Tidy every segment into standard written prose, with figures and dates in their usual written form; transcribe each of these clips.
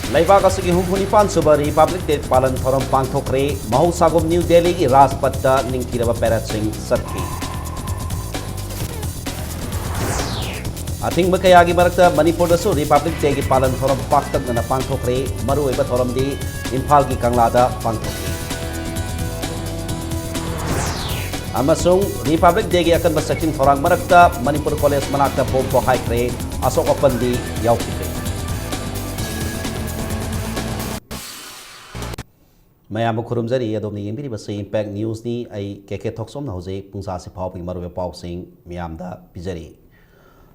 Laibak asigi humphunipan suba Republic Day palan thoram pangthokre mahusagum New Delhi ki Rajpathta ningthiraba parade sing satki. Athing bakayagi marakta Manipur dasu Republic Day ki palan thoram paktak na pangthokre maru eba thoram di Imphal ki Kanglada pangthokre. Amasung Republic Day ki akan basakin thorang marakta Manipur College manakta bom pokhai asok opandi yaukipre. Mayam khurumjari adom ni yembiri base impact news ni ai keke thoksom na hoje pungsa se phau pi maru pau sing miyam da bijari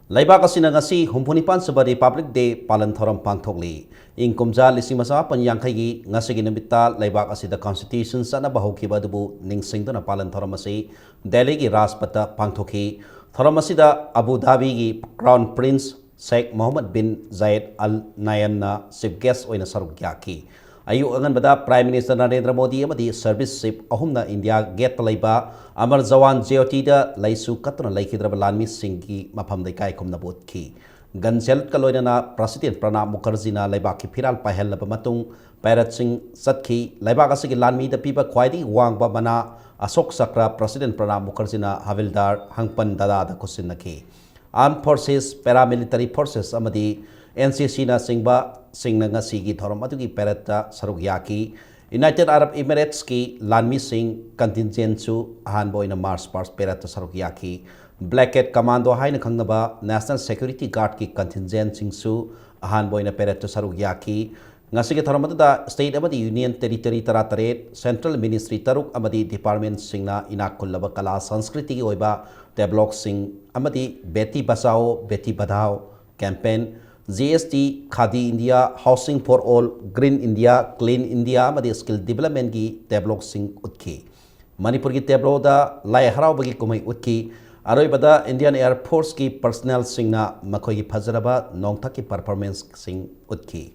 laibak asina ngasi humphunipan suba Republic Day palan thoram pangthokli ingkumja lisimasa panyangkhai gi ngasi gi namita laibak asida constitution sana bahoki badubu ningsingdona palan thoram ase Delhi gi Rajpathta pangthokhi thoram asida Abu Dhabi gi Crown Prince Sheikh Mohammed bin Zayed Al Nahyan na chief guest oina saruk yaki Ayu angan bada Prime Minister Narendra Modi amadi service ship ahumna India gate laiba Amar Jawan JOT da laisu katna laikhidraba lanmi singki mafam dai kai khumna botki Gansel kaloina President Pranab Mukherjee na laiba ki phiral pahel laba matung Parrot Singh satki laiba asigi lanmi da piba khwaidi wangba mana Asok Sakra President Pranab Mukherjee na Havildar Hangpan Dada da kusinaki Armed Forces Paramilitary Forces amadi NCC na singba singna ngasi gi thoram adugi parata saruk yaki United Arab Emirates ki lanmi sing contingent su ahan boina Mars Pars parata saruk yaki Black Cat Commando haina khangnaba National Security Guard ki contingent sing su ahan boina parata saruk yaki ngasi gi thoram da state amadi union territory tarat central ministry taruk amadi department singna inakullaba kala sanskriti gi oiba develop sing amadi beti basao beti badhao campaign GST, Khadi India, Housing for All, Green India, Clean India, amadi skill development ki develop sing utki. Manipur ki tablo da lai harau bagi kumai utki. Aroi bada Indian Air Force ki personnel sing na makoi ki phazaraba nongtha ki performance sing utki.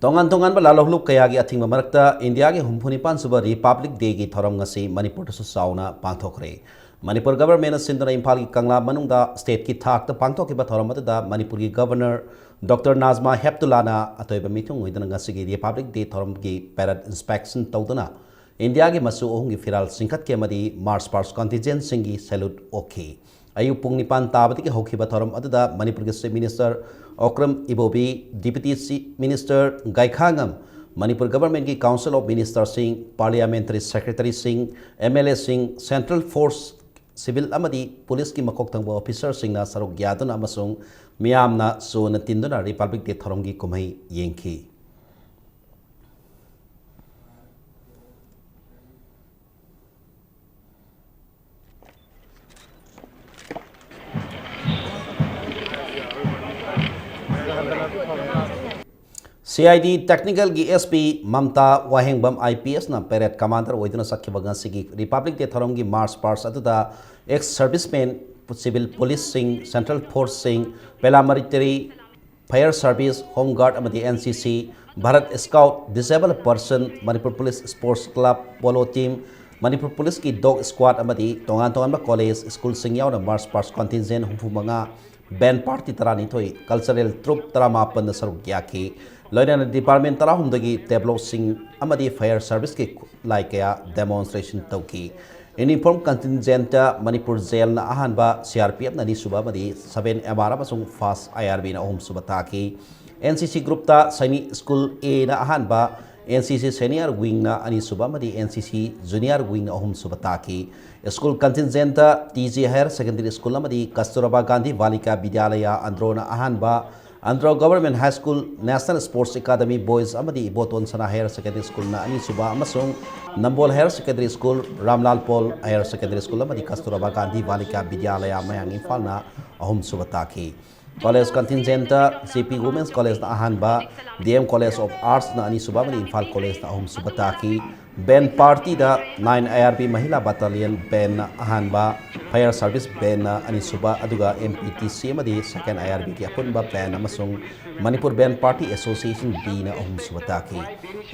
Tongan ba lalohluk kaya gi athing marakta India ki humphunipan suba Republic Day ki thoram ngasi Manipur su sauna pangthokre. Manipur government sindana Imphal ki Kangla manungda state ki thak ta pangthokiba thoram da Manipur ki governor Dr. Nazma Heptullah na atoiba mitung oidana ngasi gi Republic Day thoram ki parade inspection tawdana India ki masu ohung gi firal singkhat ke madi Mars Pars contingent singi salute okay ayu pung nipan tabati ki hokiba thoram da Manipur ki Chief Minister Okram Ibobi Deputy Chief Minister Gaikhangam Manipur government ki Council of Ministers Singh Parliamentary Secretary Singh MLA Singh Central Force Civil amadi police ki makok tangbo officer singna saruk yaduna amasung miyamna so na tinduna Republic Day thorongi kumai yengki CID Technical gi SP Mamta Wahengbam IPS na parade commander oiduna sakhiba ngasi Republic Day thorongi Mars Pars atuda ex servicemen civil police sing Central Force sing paramilitary fire service home guard amadi NCC Bharat Scout disabled person Manipur Police Sports Club polo team Manipur Police ki dog squad amadi tongan ba college school sing yauna Mars Pars contingent humphumanga band party tarani thoi cultural troupe taramapan na saruk yaki Loina department tarahum dagi tablo sing amadi fire service ki like ya demonstration tauki uniform contingent Manipur jail na ahan ba CRPF na ni suba madi 7 MR basung fast IRB na ohum suba taki NCC group ta Saini school A na ahan ba NCC senior wing na ani suba madi NCC junior wing na ohum suba taki school contingent TG higher secondary school amadi Kasturba Gandhi Balika Vidyalaya Androna ahan ba Andhra Government High School National Sports Academy Boys amadi Boton Sana Higher Secondary School na ani suba amasung Nambol Higher Secondary School Ramlal Paul Higher Secondary School amadi Kasturba Gandhi Balika Vidyalaya mayang Imphal na ahum suba taki College contingent CP Women's College na ahan ba DM College of Arts na ani suba amadi Imphal College na ahum suba taki band party da 9 IRB Mahila Battalion band na ahan ba Fire Service band na ani suba aduga MPTC amadi second IRB ki apun ba band amasung Manipur Band Party Association B na ahum suba taki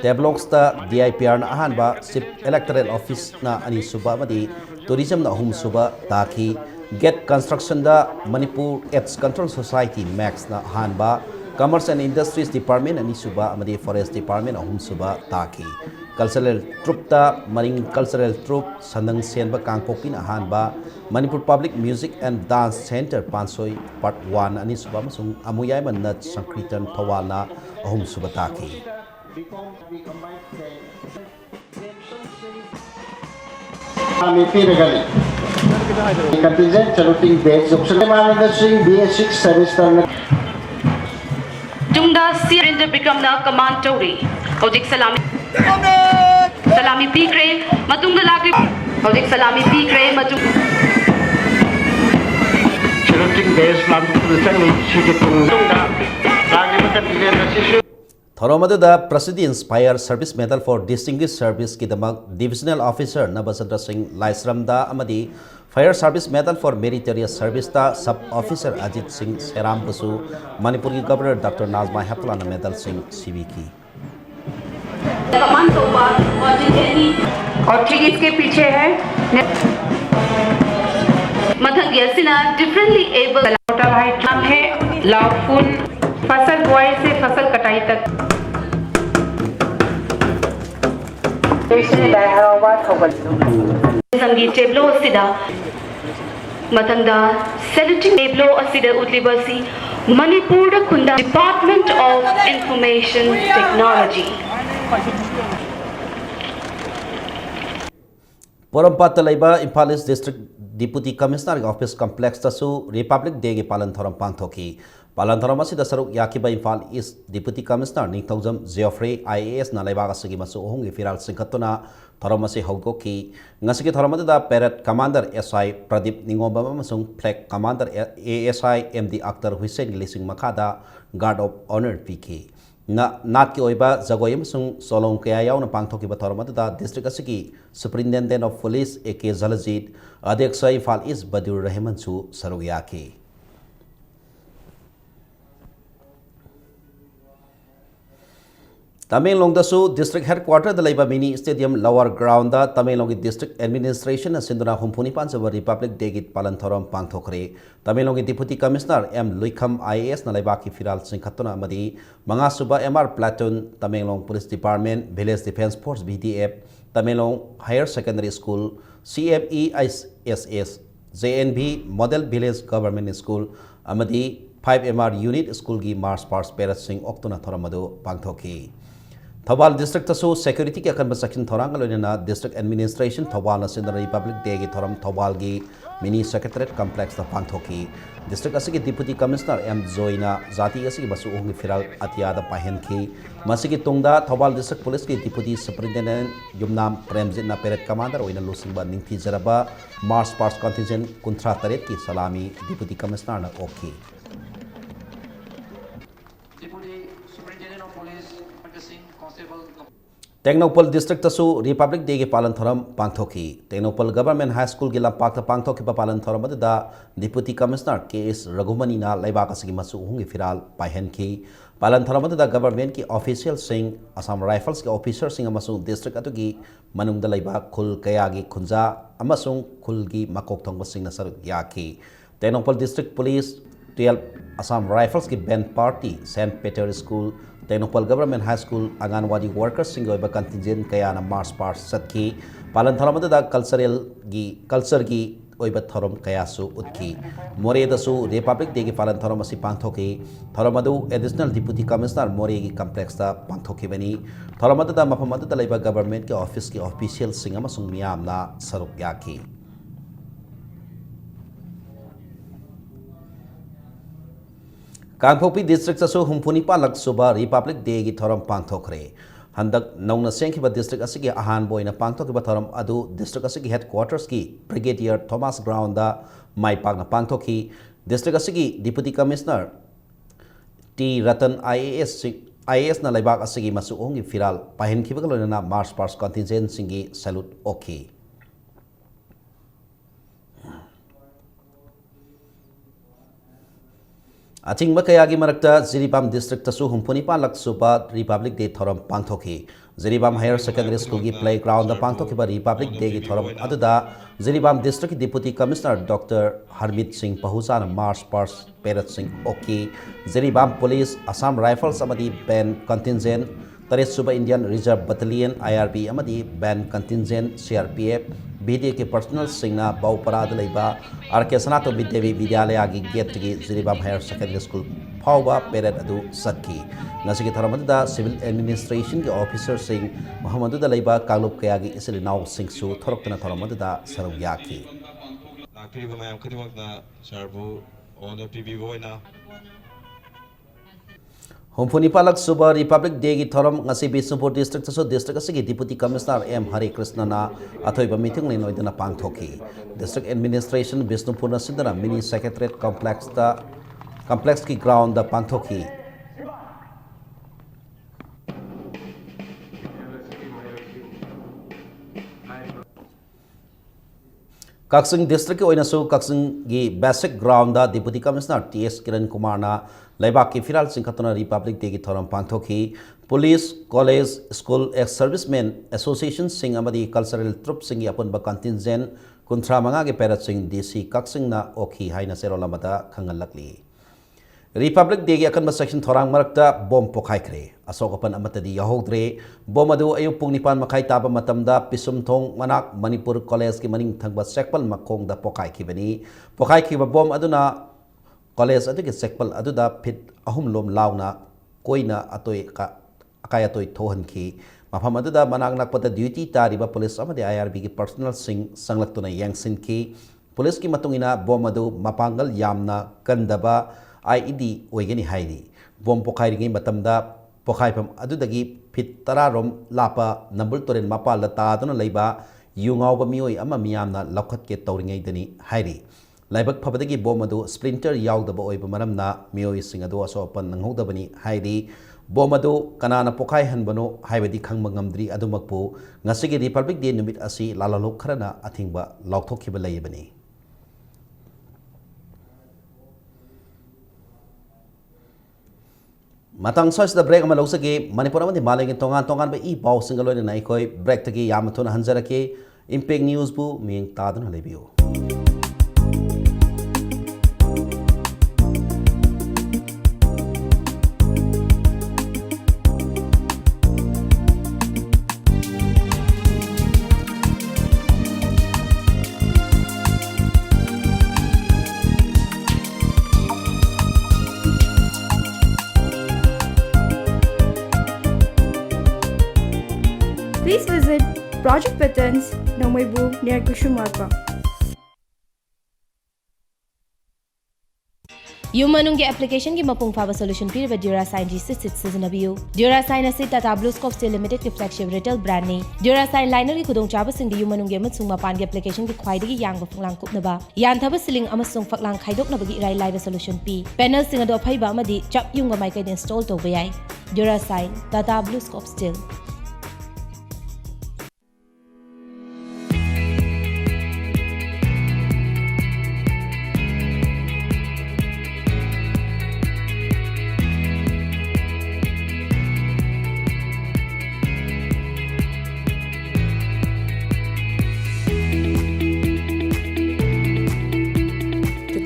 Deblocks ta DIPR na ahan ba Chief Electoral Office na ani suba amadi tourism na ahum suba taki Get Construction da Manipur Aids Control Society Max na hanba Commerce and Industries Department ani suba amadi Forest Department ahum suba taki. Cultural Troupe da Maring Cultural Troupe Sandang Senba Kangpokpin hanba Manipur Public Music and Dance Center Pansoi Part 1 ani suba masung amuyay man nat Sankritan Thawalna ahum suba taki. Contingent saluting beds of Suleiman Industry BS6 service terminal. Tungda Sirinder Bikamna Command Tori. Ojik Salami. Salami Pikre, Matunga Laki. Ojik Salami Pikre, Matung. Saluting beds from the Sunny City Tungda. Thoramada Prasidi Inspire Service Medal for Distinguished Service Kidamak Divisional Officer Nabasandra Singh Laisramda Amadi Fire Service Medal for Meritorious Service da Sub Officer Ajit Singh Seram Basu Manipuri Governor Dr. Nazma Heptulana Medal Singh CVK. कमान तोबा और जिन्हें और ठीक इसके पीछे है मधंग यसिना differently able total height नाम है लाउफुल फसल बुआई से फसल कटाई तक संगीत टेबलो असिदा मतंगदा सेलेक्टिंग टेबलो असिदा उतलिबसी मणिपुर खुंदा department of information technology Porampat Laiba Impal East District Deputy Commissioner Office Complex Tasu Republic Day Palan Thoram Pangthoki. Palan Thoram Asida Saruk Yakiba Impal East Deputy Commissioner Ningthongzam Geoffrey IAS na Laibaga Sigi Masu Hongi Firal Singkatuna Thoramasi Hogoki Ngasiki Thoramada Parrot Commander SI Pradip Ningomba Masung Flag Commander ASI MD Akhtar Hussein Lising Makada Guard of Honor PK. Nat ki oiba zagoyim sung solong kaya yaw na pangthoki ba thoramada district asiki Superintendent of Police AK Zalajit Adhyaksha Impal East Badur Rahman su saruyaki. Tamenglong dasu district headquarter da laiba mini stadium lower ground da Tamenglong district administration na sinduna humpuni pansaba Republic Day git palan thoram pangthokre. Tamenglong Deputy Commissioner M Luikham IAS na laiba ki firal singkhatuna amadi mga suba MR Platoon Tamenglong Police Department Village Defense Force BDF Tamenglong Higher Secondary School CFE ISS JNB Model Village Government School amadi 5 MR Unit School gi March Past Parrot Singh Oktuna thoramadu pangthoki. Thawal District Tasu Security ki akan section thorangal na District Administration Thawal na Sindra Republic Day gi thoram Thawal gi Mini Secretariat Complex ta pangthoki. District asigi Deputy Commissioner M Zoina Zati asigi basu ongi firal atiada pahenki. Masigi tungda Thawal District Police ki Deputy Superintendent Yumnam Premjit na Parade Commander oina lusingba ningthi jaraba March Past Contingent Kuntra Taret ki Salami Deputy Commissioner na Oki. Technopal District Tasu Republic Day Palan Thoram Pangthoki. Technopal Government High School Gila Pakta Pangthoki Palan Thoram da Deputy Commissioner KS Raghumani na Laibaka Sigi Masu Hungi Firal Pahenki. Palan Thoram da Government ki Official Sing Assam Rifles ki Officer Sing Amasung District Atugi Manung da Laiba Kul Kayagi Kunza Amasung Kulgi Makok Thongba Sing na Saruk Yaki. Technopal District Police 12 Assam Rifles ki Band Party St. Peter School Technopal Government High School Anganwadi Workers Singo iba contingent kaya na March Past Satki Palan Thoramada da culture gi oiba thorom kaya su utki More da su Republic Day gi Palan Thoramasi pangthoki Thoramadu Additional Deputy Commissioner More gi complex da pangthoki bani Thoramada da mapamada da laiba government ki office ki official singa masung miyam na saruk yaki Kangpokpi District Asu Humpuni Palak Suba Republic Day gi thoram pangthokre. Handak nauna sengkiba district asigi ahan boy na pangthokiba thoram adu district asigi headquarters ki Brigadier Thomas Ground da mai pag na pangthoki district asigi Deputy Commissioner T Ratan IAS na laibak asigi masuongi firal pahenkiba kalona na March Past Contingent singi salute okay. Aching makayagi marakta Ziripam District Tasu Humpuni Palak Supa Republic Day Thoram Pangthoki Ziribam Higher Secondary School ki playground da pangthokiba Republic Day ki thoram aduda Ziribam District Deputy Commissioner Dr. Harmit Singh Pahuzana March Past Perat Singh Oki Ziribam Police Assam Rifles amadi band contingent Taret Suba Indian Reserve Battalion IRB amadi band contingent CRPF BD के personnel सिंगना बाउपराद लेबा R सनातो विद्यावी विद्यालय की गेट की जिरीबाम हायर सेकेंडरी स्कूल फाउबा पेरेड अदु सत्की नसिकी थरमदा सिविल एडमिनिस्ट्रेशन के ऑफिसर सिंह मोहम्मद लेबा कांगलुप कया की इसले नाव सिंहसु थरक्तना थरमदा सरु याकी लाक्रिबा मयाम खदिमकना सरबु own पीबीबोइना Humpunipalak Suba Republic Day ki thoram ngasi Bisnupur District so district asigi Deputy Commissioner M Hari Krishna na athoiba meeting le noidana pangthoki District Administration Bisnupur na sidana mini secretariat complex ki ground da pangthoki Kaksing District oina so Kaksing gi basic ground da Deputy Commissioner TS Kiran Kumar na Laibak ki firal singkhatuna Republic Day ki thoram pangthoki Police College School ex Servicemen Association sing amadi cultural troop sing apun ba contingent kunthra manga ge parat sing DC Kaksing na okhi haina serolamada khangalakli Republic Day ki akan ba section thorang marakta bom pokhai kre asokapan amatadi yahodre bom adu ayu pung nipan makai taba matamda pisum thong manak Manipur College ki maning thangba sekpal makong da pokhai ki ba bom aduna College adu ke sekpal adu da pit ahum lom launa koina atoi ka akaya atoi thohan ki mafam adu da manang nakpata duty tariba police amade IRB ki personal sing sanglaktuna yangsin ki police ki matungina bom adu mapangal yamna kandaba IED oigani hairi bom pokhai ringi matamda pokhai pam adu dagi pit tararom lapa nambul toren mapal la ta duna leiba yungau ba mioi ama miyamna lokhat ke tawringai dani hairi Laibak Pabadagi bom adu splinter yaudaba oiba maramna mioi sing adu asopan nanghodabani haidi bom adu kanana pokai hanbano haibadi khangma ngamdri adumakpu ngasigi Republic Day numit asi lalalok kharana athingba lauthokhiba layibani Matang sois da break ama loksagi Manipur amadi malagi tongan ba I paw singaloi na ikoi break tagi yamathuna hanjarake Impact News bu ming taduna lebiu Please visit Project Patterns, Nomaibu, near Kushumarpa. Yumanungi application ki mapung faba solution piriba Durasign G66 sizinabiyu. Durasign asi Tata Blue Scope Steel Limited ki flagship retail brand ni. Durasign liner ki khudong chaba sing di yumanungi amasung mapan ki application ki khwaidagi yangba phanglang kupnaba. Yanthaba siling amasung phaklang khaidoknaba gi irai live solution pi. Panel sing ado phaiba amadi chap yungba mai kai install tawba yai. Durasign Tata Blue Scope Steel.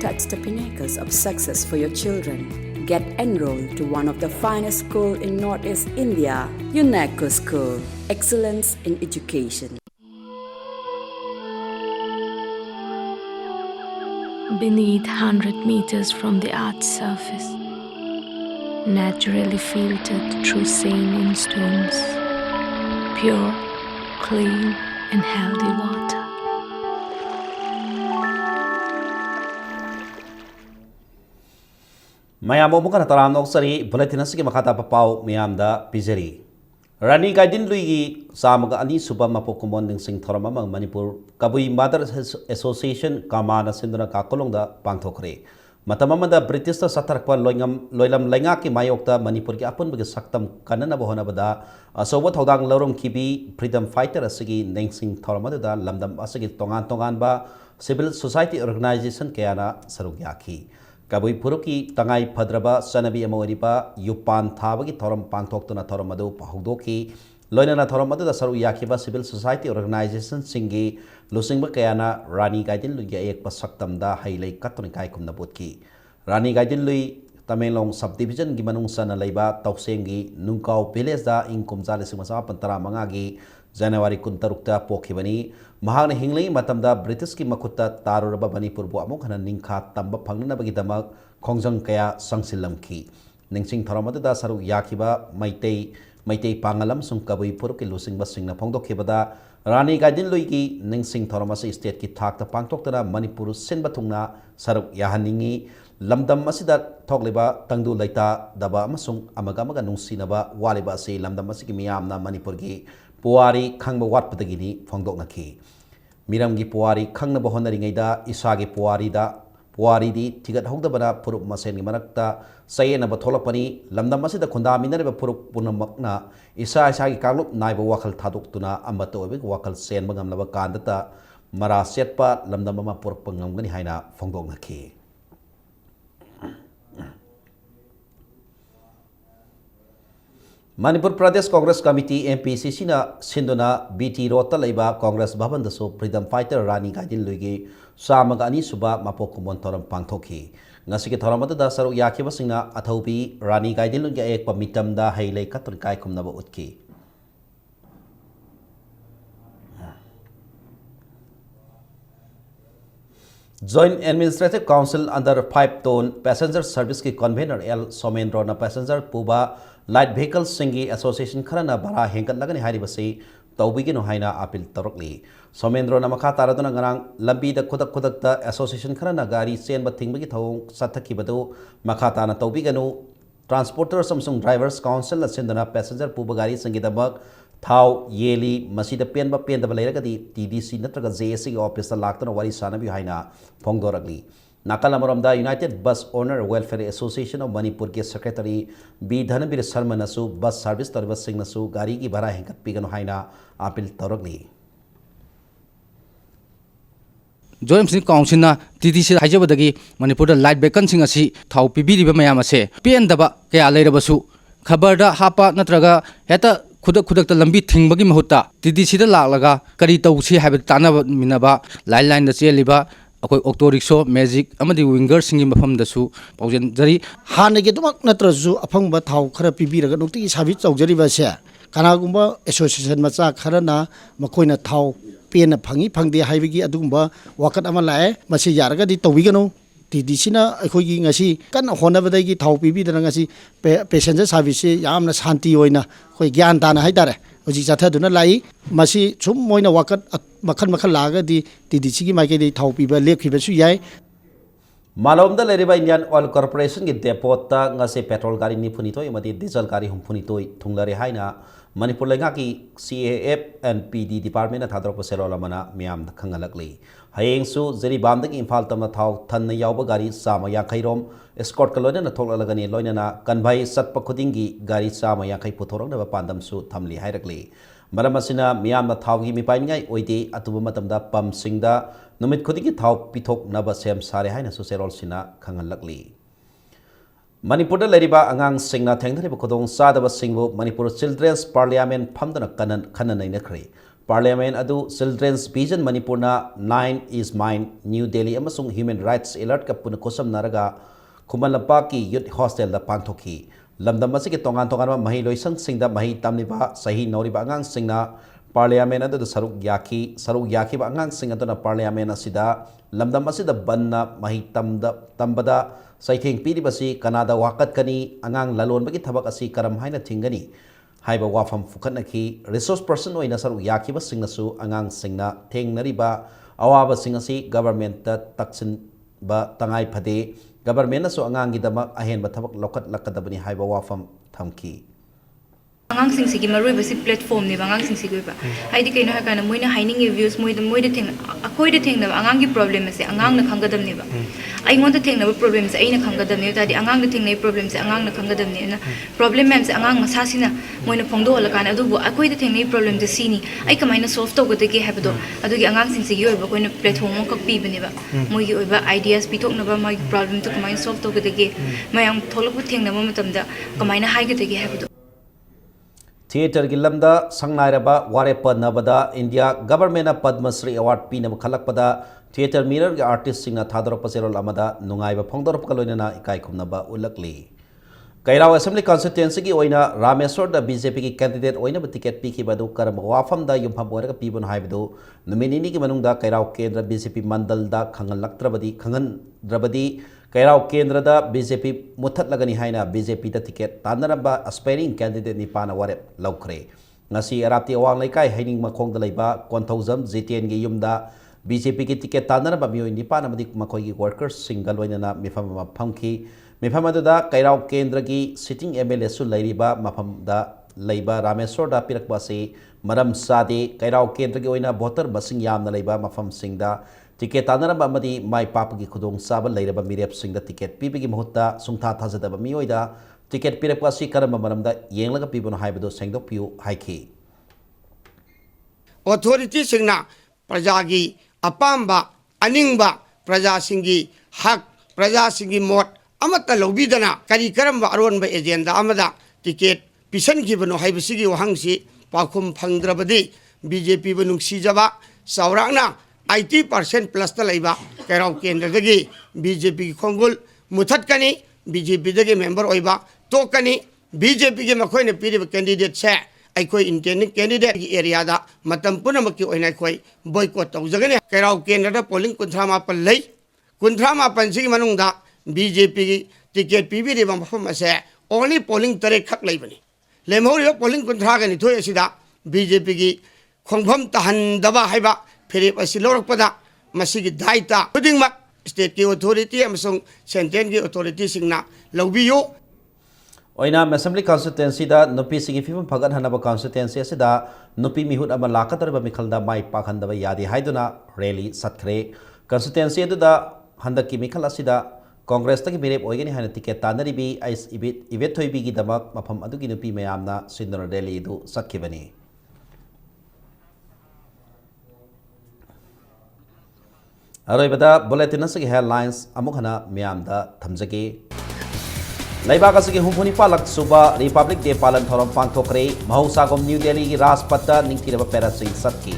Touch the pinnacles of success for your children. Get enrolled to one of the finest schools in Northeast India, UNESCO School. Excellence in education. Beneath 100 meters from the Earth's surface, naturally filtered through saline stones, pure, clean and healthy water. Mayam Mukana Taram Noksari, Bulletinasiki Makata Papau, Miamda, Pizeri. Rani Gaidin Luigi, Samaga Ani Suba Mapokumonding Sing Toramamang, Manipur, Kabui Mothers Association, Kamana Sindra Kakolonga, Pangtokre. Matamamada British Satarkwa Loilam Langaki Mayokta, Manipur Apun Saktam Kanana Bohanabada, so what Hodang Lorum Kibi, Freedom Fighter Asigi, Nangsing Toramada, Lamdam Asigi Tonganba, Civil Society Organization Kiana Sarugyaki. Kabui Puruki, Tangai Padraba, Sanabi Amoripa, Yupan Tabagi Toram Pangtokna Toramadu, Pahudoki, लोइनना theorem अदुदा सरुक याखिबा civil society organisation सिंगी लुसिंगबा कयाना रानी गाइदिन Louis एक सक्तमदा हाइलै कतुन कायकुमना बोतकी रानी गाइदिन Louis तमेंलोंग sub division की मनुंग सन लेबा तौसेंगी नुंकाउ village दा इंग कुमजा लिसिंग मसा पंतरा मंगागी जनवरी 16 पोखिबनी महागना हिंगलई मतमदा British की मखुत्ता तारुरबा मणिपुर बु अमुक हना निंखा तंबा फंगनबगी दमक खोंजंग कया संसिलमखी निंगसिंग थरमददा सरुक याखिबा मैतै पांगलम सुं कबुई पुरुक की लुसिंगबा सिंगना फोंदोखिबदा रानी गाइदिन लुईगी निंगसिंग थरमसे स्टेट की थाकता पांगतोक्तना मणिपुर सिनबा थुंगना सरुक याहनिंगी लमदम असिदा थोकलिबा तंगदु लैता दबा अमसुंग अमगा अमगा नुंसिनबा वालिबा असि लमदम असिगी मियामना मणिपुर की पुवारी खंगबा वाटपदगिनी फोंदोकनखी मिरमगी पुवारी खंगनबा होनरिङैदा इसागी पुवारीदी थिगत हौदबना फुरुप मसेनगी मरक्ता सयेनबा थोलकपनी लमदम असिदा खुंदामिनरिबा फुरुप पुनमकना इसागी कागलुप नाइबा वाखल थादोक्तुना अमत ओइबि वाखल सेनबा ngamlaba कांदता मरा सेटपा लमदम अमा पुरकपा ngamgani हाइना फोंदोकनखी मणिपुर प्रदेश कांग्रेस कमिटी MPCC ना सिंधुना BT रोड लेबा कांग्रेस भवन दसो फ्रीडम फाइटर रानी गाइदिन लुइगी सामगा अनि सुबा मापो कुमोन थोरम पांगथोखी ngasi थोरम अदुदा सरुक याखिबा सिंगना अथौबी रानी गाइदिन लुइगी एक मिटमदा हाइलै कतुन काय खुमनबा उतकी Joint Administrative Council under 5 ton passenger service की convener L Somendro na passenger puba light vehicle singi association Kharna बरा हेंकत लगने हारी बसे तौबिगिनो हाइना अपील तौरकली सोमेंद्रो ना मखा तारदुना ngरang lambi da खुदक ता association खरना गाड़ी चेन बथिंगबगी थौ सथखिबदो मखा ताना तौबिगनो ट्रांसपोर्टर समसुंग ड्राइवर्स काउंसिल असिंदना पैसेंजर पुबा गाड़ी संगीदबक थाव येली मसीदा पेनबा पेनदबा लेरगदी TDC नत्रगा JSC की ऑफिस लाक्तना वारी सानबी हाइना फोंगदोरगली नाकल अमरमदा united bus owner welfare association of Manipur के सेक्रेटरी बी धनबीर शर्मा नसु बस सर्विस तौरबा सिंगनसु गाड़ी की भाड़ा हेंकत पिगनो हाइना अपील तौरगली जोइम काउंसिल TDC हाइजबदगी मणिपुर लाइट बेकन सिंग असि थाव पिबिरिबा मयाम असे पेनदबा कया लेरबसु खबरदा हापा नत्रगा हेता खुदक लंबी थिंगबगी महुत्ता TDC दा लालगा करी तौसी हाइब तानबा मिनबा लाइन दा चेलिबा अकोई ऑक्टो रिक्शो मैजिक अमदी विंगर सिंगी मफम दसु पाउजन जरी हानगे दुमक नत्रजु अफंगबा थाव खरा पिबिरगा नुक्ति साबि चौजरिबा से कनागुम्बा एसोसिएशन मचा खरना मखोइना थाव पेन फंगी फंगदे हाइबगी अदुगुम्बा वाकत अमा लाए मसे यारगदी तौबिगनो TDC ना अखोइगी ngasi कन होनबदगी थाव पिबिदना ngasi पैसेंजर सर्विस से यामना शांति होइना खोइ ज्ञान ताना हाइतारे होजि जाथादुना लाई मसी सुम मोइना वाकत मखन लागदी TDC की माइकेदी थाव पिबा लेखिबसु याय मालोमदा लेरिबा इंडियन ऑयल कॉर्पोरेशन के डेपोता ngase पेट्रोल गाड़ी निफुनितोय मदि डीजल गाड़ी हुमफुनितोय थुंगलारे हाइना मणिपुर लेगा की CAF and PD डिपार्टमेंट थादरप सेरोलमना मियाम खंगलकली हयेंसु जरीबामदगी इम्फाल तमना थाव थन यावब गाड़ी सामा याखैरोम एस्कॉर्ट कलोना थोकलगनी लोइनना कन्भाई सत्प खुदिंगी गाड़ी सामा याखै पुथोरंगनबा पांदमसु थमली हाइरकली मरम असिना मियाम थावगी मिपाइनिङाइ ओइदे अतुब मतमदा पम सिंगदा नुमित खुदिंगी थाव पिथोकनबा सेम सारे हाइना सुसेरोलसिना खंगलकली मणिपुर लेरिबा आंगांग सिंगना थेंगथरिबा खुदोंग सादबा सिंगबु मणिपुर चिल्ड्रेन्स पार्लियामेंट फमदना खनन नैनखरे पार्लियामेंट अदु चिल्ड्रेन्स विजन मणिपुरना 9 इज माइन न्यू दिल्ली अमसुंग ह्यूमन राइट्स अलर्ट का पुन कोसम नरगा खुमलपा की यूथ हॉस्टल दा पांथोखी लमदम असिगे तोंगान तोंगान मही लोइसंग सिंगदा मही तमनिबा सही नौरिबा आंगांग सिंगना पार्लियामेंट अदु सरुक याखिबा आंगांग सिंग अदुना पार्लियामेंट असिदा लमदम असिदा बन्ना मही तंबदा सैथेंग पीरिबसी कनादा वाकत कनी आंगांग ललोनबगी थबक असि करम हाइना थिंगनी हाइबा वाफम फुखनखी रिसोर्स पर्सन ओइना सरुक याखिबा सिंगनसु आंगांग सिंगना थेंगनरिबा अवाबा सिंगसी गवर्नमेंट तक्सिन बा तंगाई फदे गवर्नमेंट नसु आंगांगी दमक अहेनबा थबक लौकत लकदबनी हाइबा वाफम थमकी आंगांसिंसिगी मरुइबसी प्लेटफॉर्म ने आंगांसिंसिगी ओइबा हाइदि कइनो हाकाना मोइना हाइनिंग व्यूज मोइदा थेंग अखोइदा थेंगना आंगांगी प्रॉब्लम से आंगांगना खंगदमनेबा आइंगोंदा थेंगना प्रॉब्लम से आइना खंगदमने तादि आंगांगना थेंगना प्रॉब्लम से आंगांगना खंगदमने ना प्रॉब्लम मैम से आंगांग मसासिना मोइना फोंदो हलकाना अदुबो अखोइदा थेंगना प्रॉब्लम से सीनी आई कमाइना सॉल्व तौगदगे हाबदो अदुगी आंगांसिंसिगी ओइबा कोइना प्लेटफॉर्म मो कपीबनेबा मोइगी ओइबा आइडियाज पिथोकनबा मागी प्रॉब्लम तो कमाइना सॉल्व तौगदगे मयाम थोलबो थेंगना मतमदा कमाइना हाइगदगे हाबदो थिएटर की लमदा संगनाइरबा वारेप नबदा इंडिया गवर्नमेंट पद्मश्री अवार्ड पीनब खलकपदा थिएटर मिरर के आर्टिस्ट सिंह थादरप सेरोल अमदा नुंगाइब फोंदरप लोइनना इकाई खुमनबा उलकली कैराव असेंबली कॉन्स्टिट्यूएंसी की ओइना रामेश्वर बीजेपी की कैंडिडेट ओइनब टिकेट पीखिबदु करम वाफम दा युमफम ओरग पीबन हाइबदु नुमिनिनी की मनुंग दा कैराव केंद्र बीजेपी मंडल दा खंगनद्रबदी कैराव केंद्र दा बीजेपी मुथतलगनी हाइना बीजेपी दा टिकेट तानरबा एस्पायरिंग कैंडिडेट निपान वारेप लौखरे ngasi arapti awang laikai haining makhong da leiba konthauzam jtn gi yumda BJP की टिकेट तानरबा मियोइ निपान अमदी मखोई की वर्कर्स सिंगल वइनना मिफम फमखी मिफम अदुदा कैराव केंद्र की सिटिंग एमएलए सु लैरिबा मफमदा लैबा रामेश्वर दा पिरकबा से मरम सादे कैराव केंद्र की ओइना वोटर मसिंग यामना लैबा मफम सिंगदा टिकेट तानरबा अमदी माई पाप की खुदोंग साबा लैरबा मिरेप सिंगदा टिकेट पीबगी मुहत्ता सुंथा थाजदबा मियोइदा टिकेट पिरकबा सि करम मरमदा येंगलगा पीबनो हाइबदो सेंगदोकपियु हाइखी ऑथोरिटी सिंगना प्रजा की अपाम्बा अनिंगबा प्रजा सिंगी हक प्रजा सिंगी मोट अमत लौबीदना करी करम अरोनब एजेंडा अमदा टिकेट पिसन गिबनो हाइबसिगी वहंगसी पाखुम फंगद्रबदी बीजेपी बनुंगसीजबा सौरांगना 80% प्लस तलैबा कैराव केंद्रदगी बीजेपी की खोंगुल मुथतकनी बीजेपी दगी मेंबर ओइबा तोकनी बीजेपी के मखोइने पीरिब कैंडिडेट से अखोई इंटेंडिंग कैंडिडेट की एरिया दा मतम पुनमकी ओइना अखोई बॉयकॉट तौजगने कैराव केंद्र पोलिंग 53 लई 53 सिगी मनुंगदा बीजेपी की टिकेट पीबीरिबा मफम असे ओनली पोलिंग तरे खक लैबनी लेमहोरियो पोलिंग 53 गनि थोय असिदा बीजेपी की खोंगफम तहनदबा हाइबा फिरिप असि लौरकपदा मसिगी दायिता खुदिंगमक स्टेट की ऑथोरिटी अमसुंग सेंट्रल की ऑथोरिटी सिंगना लौबियो ओइना असेंबली कॉन्स्टिट्यूएंसी दा नुपी सिंगी फिफम फगन हनबा कॉन्स्टिट्यूएंसी असिदा नुपी मिहुत अमा लाकतरबा मिखलदा माई पाखंदबा यादि हाइदुना रैली सत्खरे कॉन्स्टिट्यूएंसी अदुदा हंदक की मिखल असिदा कांग्रेस तक मिरेप ओइगनी हाना टिकेट तानरिबी आइस इवेट थोइबी की दमक मफम अदुगी नुपी मयामना सिंदर रैली दु सत्खिबनी अरोइबदा बुलेटिन असगी हेडलाइंस अमुक हना मयामदा थमजगे लैबाक असगी हुंफुनी पालक सुबा रिपब्लिक डे पालन थोरम पांगथोखरे महौसागोम न्यू दिल्ली की राजपथ निंगथिरबा पैरासिंग सत्की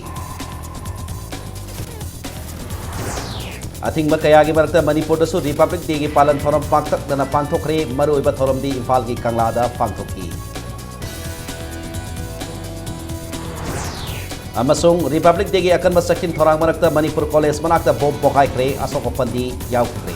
अथिंग कया की मरकता मणिपुर दसु रिपब्लिक डे की पालन थोरम पांगथकदना पांगथोखरे मरुइबा थोरम दी इम्फाल की कंगलादा पांगथोखी अमसुंग रिपब्लिक डे की अकनबा सखिन थोरांग मरकता मणिपुर कॉलेज मनाकता बोम पोखाइखरे असोक पपंदी याउखरे